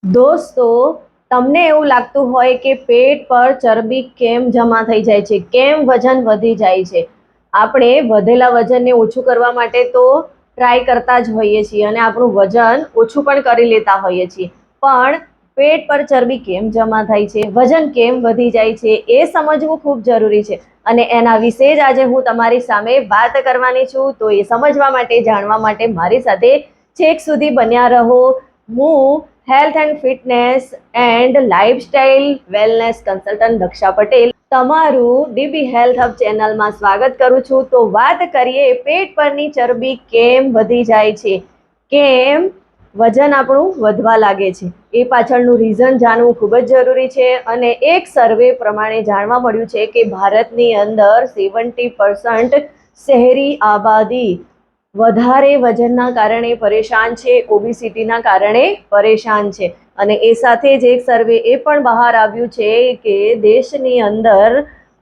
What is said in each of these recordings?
દોસ્તો, તમને એવું લાગતું હોય કે પેટ પર ચરબી કેમ જમા થઈ જાય છે, કેમ વજન વધી જાય છે? આપણે વધેલા વજનને ઓછું કરવા માટે તો ટ્રાય કરતા જ હોઈએ છીએ અને આપણું વજન ઓછું પણ કરી લેતા હોઈએ છીએ, પણ પેટ પર ચરબી કેમ જમા થાય છે, વજન કેમ વધી જાય છે, એ સમજવું ખૂબ જરૂરી છે. અને એના વિશે જ આજે હું તમારી સામે વાત કરવાની છું. તો એ સમજવા માટે, જાણવા માટે મારી સાથે છેક સુધી બન્યા રહો. હું health and fitness and lifestyle wellness consultant Daksha Patel તમારું ડીબી હેલ્થ હબ ચેનલમાં સ્વાગત કરું છું. તો વાત કરીએ પેટ પરની ચરબી કેમ વધી જાય છે, કેમ વજન આપણું વધવા લાગે છે, એ પાછળનું રીઝન જાણવું ખૂબ જ જરૂરી છે. અને એક સર્વે પ્રમાણે જાણવા મળ્યું છે કે ભારતની અંદર 70% શહેરી આબાદી વધારે વજનના કારણે પરેશાન છે, ઓબેસિટીના કારણે પરેશાન છે. અને એ સાથે જ એક સર્વે એ પણ બહાર આવ્યું છે કે દેશની અંદર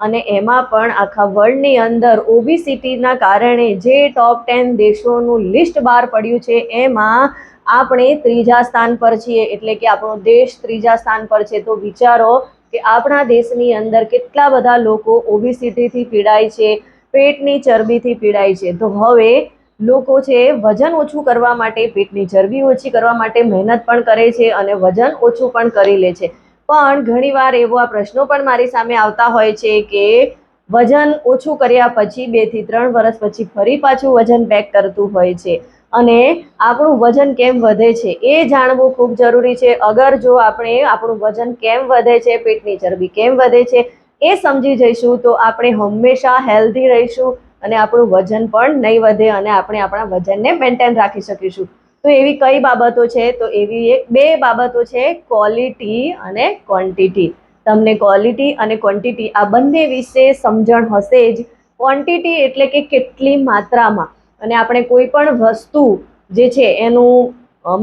અને એમાં પણ આખા વર્લ્ડની અંદર ઓબેસિટીના કારણે જે ટોપ 10 દેશોનું લિસ્ટ બહાર પડ્યું છે એમાં આપણે ત્રીજા સ્થાન પર છીએ. એટલે કે આપણો દેશ ત્રીજા સ્થાન પર છે. તો વિચારો કે આપણા દેશની અંદર કેટલા બધા લોકો ઓબેસિટીથી પીડાય છે, પેટની ચરબીથી પીડાય છે. તો હવે લોકો છે વજન ઓછું કરવા માટે, પેટની ચરબી ઓછી કરવા માટે મહેનત પણ કરે છે અને વજન ઓછું પણ કરી લે છે. પણ ઘણીવાર એવા પ્રશ્નો પણ મારી સામે આવતા હોય છે કે વજન ઓછું કર્યા પછી 2 થી 3 વર્ષ પછી ફરી પાછું વજન બેક કરતું હોય છે. અને આપણું વજન કેમ વધે છે એ જાણવું ખૂબ જરૂરી છે. અગર જો આપણે આપણું વજન કેમ વધે છે, પેટની ચરબી કેમ વધે છે એ સમજી જઈશું તો આપણે હંમેશા હેલ્ધી રહીશું અને આપણું વજન પણ નહીં વધે અને આપણે આપણા વજનને મેન્ટેન રાખી શકીશું. તો એવી કઈ બાબતો છે? તો એવી બે બાબતો છે, ક્વોલિટી અને ક્વોન્ટિટી. તમને ક્વોલિટી અને ક્વોન્ટિટી આ બંને વિશે સમજણ હશે જ. ક્વોન્ટિટી એટલે કે કેટલી માત્રામાં, અને આપણે કોઈ પણ વસ્તુ જે છે એનું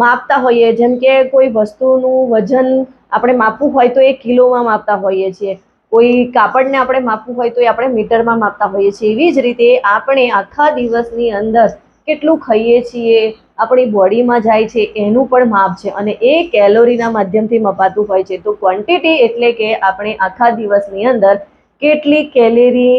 માપતા હોઈએ. જેમ કે કોઈ વસ્તુનું વજન આપણે માપવું હોય તો એ કિલોમાં માપતા હોઈએ છીએ, કોઈ કાપડને આપણે માપવું હોય તો એ આપણે મીટરમાં માપતા હોઈએ છીએ. એવી જ રીતે આપણે આખા દિવસની અંદર કેટલું ખાઈએ છીએ, આપણી બોડીમાં જાય છે એનું પણ માપ છે અને એ કેલોરીના માધ્યમથી મપાતું હોય છે. તો ક્વોન્ટિટી એટલે કે આપણે આખા દિવસની અંદર કેટલી કેલેરી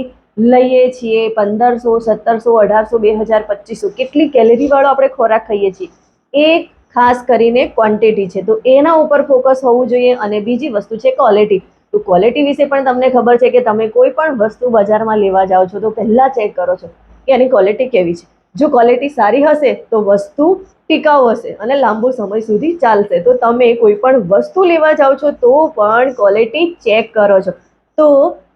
લઈએ છીએ, 1500, 1700, 1800, 2000, 2500 કેટલી કેલેરી વાળો આપણે ખોરાક ખાઈએ છીએ, એ ખાસ કરીને ક્વોન્ટિટી છે. તો એના ઉપર ફોકસ હોવું જોઈએ. અને બીજી વસ્તુ છે ક્વોલિટી. તો ક્વોલિટી વિશે પણ તમને ખબર છે કે તમે કોઈ પણ વસ્તુ બજારમાં લેવા જાઓ છો તો પહેલા ચેક કરો છો કે એની ક્વોલિટી કેવી છે. જો ક્વોલિટી સારી હશે તો વસ્તુ ટિકાઉ હશે અને લાંબો સમય સુધી ચાલશે. તો તમે કોઈ પણ વસ્તુ લેવા જાઓ છો તો પણ ક્વોલિટી ચેક કરો છો. તો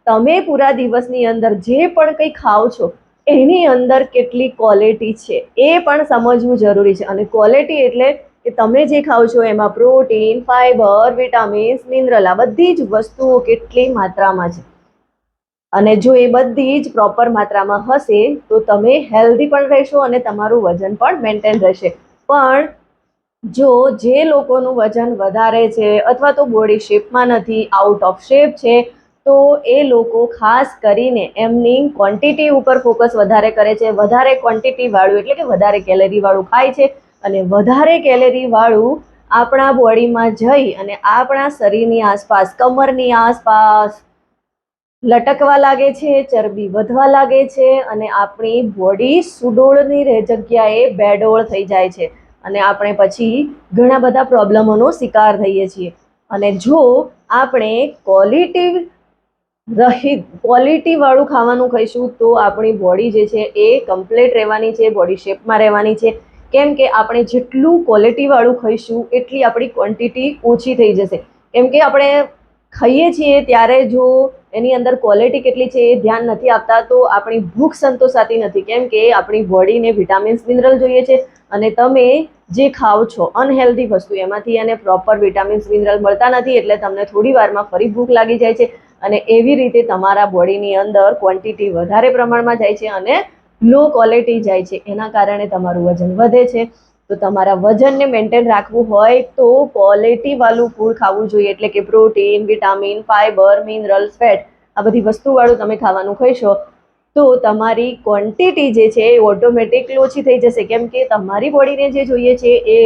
તમે પૂરા દિવસની અંદર જે પણ કંઈ ખાઓ છો એની અંદર કેટલી ક્વોલિટી છે એ પણ સમજવું જરૂરી છે. અને ક્વોલિટી એટલે કે તમે જે ખાઓ છો એમાં પ્રોટીન, ફાઈબર, વિટામિન્સ, મિનરલ આ બધી જ વસ્તુઓ કેટલી માત્રામાં છે. અને જો એ બધી જ પ્રોપર માત્રામાં હશે તો તમે હેલ્ધી પણ રહેશો અને તમારું વજન પણ મેન્ટેન રહેશે. પણ જો જે લોકોનું વજન વધારે છે અથવા તો બોડી શેપમાં નથી, આઉટ ઓફ શેપ છે, તો એ લોકો ખાસ કરીને એમની ક્વોન્ટિટી ઉપર ફોકસ વધારે કરે છે. વધારે ક્વોન્ટિટી વાળું એટલે કે વધારે કેલેરી વાળું ખાય છે અને વધારે કેલેરી વાળું આપણા બોડીમાં જઈ અને આપણા શરીરની આસપાસ, કમરની આસપાસ લટકવા લાગે છે, ચરબી વધવા લાગે છે અને આપણી બોડી સુડોળની જગ્યાએ બેડોળ થઈ જાય છે અને આપણે પછી ઘણા બધા પ્રોબ્લેમોનો શિકાર થઈએ છીએ. અને જો આપણે ક્વોલિટી વાળું ખાવાનું ખાઈશું તો આપણી બોડી જે છે એ કમ્પ્લીટ રહેવાની છે, બોડી શેપમાં રહેવાની છે. કેમ કે આપણે જેટલું ક્વોલિટી વાળું ખાઈશું એટલી આપણી ક્વોન્ટિટી ઓછી થઈ જશે. કેમ કે આપણે ખાઈએ છીએ ત્યારે જો એની અંદર ક્વોલિટી કેટલી છે એ ધ્યાન નથી આપતા તો આપણી ભૂખ સંતોષાતી નથી. કેમ કે આપણી બોડીને વિટામિન્સ, મિનરલ જોઈએ છે અને તમે જે ખાઓ છો અનહેલ્ધી વસ્તુ એમાંથી એને પ્રોપર વિટામિન્સ, મિનરલ મળતા નથી એટલે તમને થોડી વારમાં ફરી ભૂખ લાગી જાય છે અને એવી રીતે તમારા બોડીની અંદર ક્વોન્ટિટી વધારે પ્રમાણમાં જાય છે અને લો ક્વોલિટી જાય છે. એના કારણે તમારું વજન વધે છે. તો તમારા વજનને મેન્ટેન રાખવું હોય તો ક્વોલિટી વાળું ફૂડ ખાવું જોઈએ. એટલે કે protein, vitamin, fibre, minerals, fat આ બધી વસ્તુ વાળું તમે ખાવાનું ખાઈશો તો તમારી ક્વોન્ટિટી જે છે એ ઓટોમેટિકલી ઓછી થઈ જશે. કેમ કે તમારી બોડીને જે જોઈએ છે એ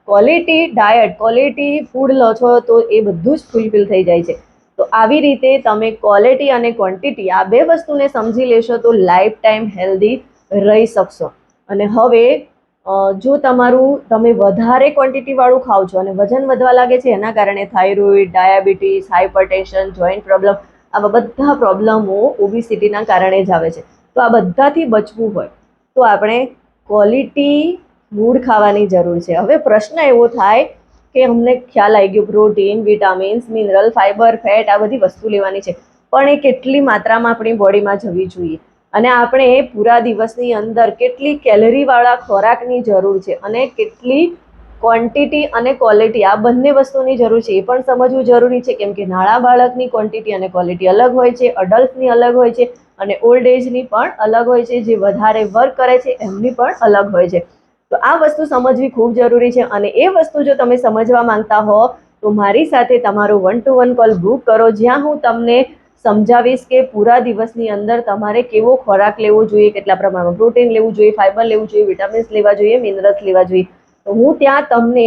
ક્વોલિટી ડાયટ, ક્વોલિટી ફૂડ લો છો તો એ બધું જ ફૂલફિલ થઈ જાય છે. તો આવી રીતે તમે ક્વોલિટી અને ક્વોન્ટિટી આ બે વસ્તુને સમજી લેશો તો લાઈફ ટાઈમ હેલ્ધી રહી શકશો. અને હવે જો તમે વધારે ક્વોન્ટિટીવાળું ખાવ છો અને વજન વધવા લાગે છે, એના કારણે thyroid, diabetes, hypertension, joint problem, આવા બધા પ્રોબ્લેમો ઓબેસિટીના કારણે જ આવે છે. તો આ બધાથી બચવું હોય તો આપણે ક્વોલિટી ફૂડ ખાવાની જરૂર છે. હવે પ્રશ્ન એવો થાય કે અમને ખ્યાલ આવી ગયો, protein, vitamins, mineral, fibre, fat આ બધી વસ્તુ લેવાની છે, પણ એ કેટલી માત્રામાં આપણી બોડીમાં જવી જોઈએ અને આપણે પૂરા દિવસની અંદર કેટલી કેલરીવાળા ખોરાકની જરૂર છે અને કેટલી ક્વોન્ટિટી અને ક્વોલિટી આ બંને વસ્તુની જરૂર છે એ પણ સમજવું જરૂરી છે. કેમ કે નાના બાળકની ક્વોન્ટિટી અને ક્વોલિટી અલગ હોય છે, અડલ્ટની અલગ હોય છે અને ઓલ્ડ એજની પણ અલગ હોય છે. જે વધારે વર્ક કરે છે એમની પણ અલગ હોય છે. તો આ વસ્તુ સમજવી ખૂબ જરૂરી છે અને એ વસ્તુ જો તમે સમજવા માંગતા હો તો મારી સાથે તમારો 1-to-1 કોલ બુક કરો, જ્યાં હું તમને સમજાવીશ કે પૂરા દિવસની અંદર તમારે કેવો ખોરાક લેવો જોઈએ, કેટલા પ્રમાણમાં પ્રોટીન લેવું જોઈએ, ફાઈબર લેવું જોઈએ, વિટામિન્સ લેવા જોઈએ, મિનરલ્સ લેવા જોઈએ. તો હું ત્યાં તમને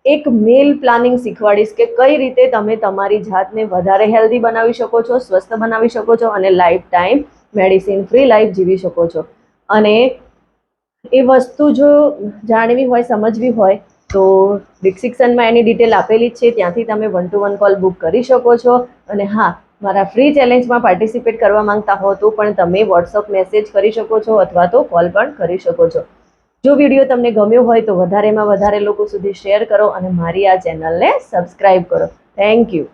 એક મેલ પ્લાનિંગ શીખવાડીશ કે કઈ રીતે તમે તમારી જાતને વધારે હેલ્ધી બનાવી શકો છો, સ્વસ્થ બનાવી શકો છો અને life time medicine free life જીવી શકો છો. અને એ વસ્તુ જો જાણવી હોય, સમજવી હોય તો ડિસ્ક્રિપ્શનમાં એની ડિટેલ આપેલી જ છે, ત્યાંથી તમે 1-to-1 કોલ બુક કરી શકો છો. અને હા, મારા ફ્રી ચેલેન્જમાં પાર્ટિસિપેટ કરવા માંગતા હો તો પણ તમે વોટ્સઅપ મેસેજ કરી શકો છો અથવા તો કોલ પણ કરી શકો છો. જો વિડીયો તમને ગમ્યો હોય તો વધારેમાં વધારે લોકો સુધી શેર કરો અને મારી આ ચેનલને સબસ્ક્રાઈબ કરો. Thank you.